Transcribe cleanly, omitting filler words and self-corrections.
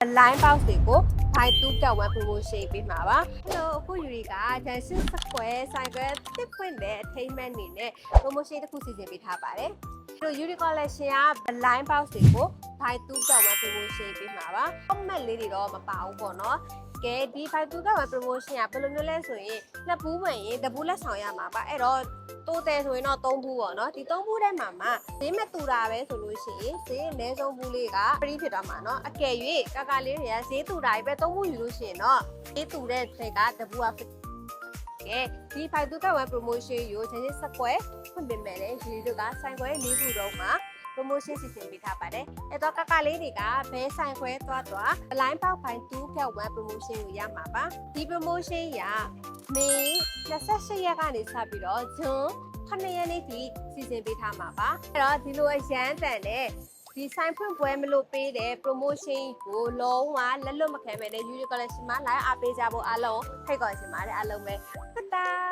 line box တွေကို buy 2 get 1 promotion ပေးမှာပါ Hello အခုယူရီက Junction Square Cycle တစ်ဖွင့်တဲ့အထိမ်းအမှတ်အနေနဲ့ promotion တစ်ခုစီစဉ်ပေးထားပါတယ်တို့ Yuri collection က line box တွေကို buy 2 get 1 promotion ပေးမှာပါ comment လေးတွေတော့မပါဘူးပေါ့နော်ကဲဒီ buy 2 get 1 promotion ကဘယ်လိုမျိုးလဲဆိုရင်နှစ်ဘူးဝင်ရင်တစ်ဘူးလက်ဆောင်ရမှာပါအဲ့တော့တိုးတယ်ဆိုရင်တော့3ဘူးပေါ့နော်ဒီ3ဘူးထဲမှာဈေးမတူတာပဲဆိုလို့ရှိရင်ဈေးအနည်းဆုံးဘူးလေးက free ဖြစ်သွားမှာเนาะအကယ်၍ကာလေးတွေကဈေးတူတာပဲ3ဘူးယူလို့ရှိရင်တော့ဈေးတူတဲ့ဆက်ကတစ်ဘူးကကဲဒီ5 2 1 promotion ကိုချင်းချင်းဆက်ကွဲဖွင့်ပေးမယ်လေဒီတို့ကဆိုင်ခွဲ၄ခုတော့မှာ promotion စီစဉ်ပေးထားပါတယ်အဲ့တော့ကလေးတွေကဘဲဆိုင်ခွဲသွား line box 2 get 1 promotion ကိုရမှာပါဒီ promotion ရမေ28ရက်ကနေစပြီးတော့ဇွန်9ရက်နေ့ထိစီစဉ်ပေးထားမှာပါအဲ့တော့ဒီလိုအရန်တန်တဲ့ဒီဆိုင်ဖွင့်ပွဲမလို့ပေးတဲ့ promotion ကိုလုံးဝလက်လွတ်မခံမဲ့တဲ့ Yuri collection မှာ live အားပေးကြဖို့အားလုံးဖိတ်ခေါ်ချင်ပါတယ်အားလုံးပဲတတာ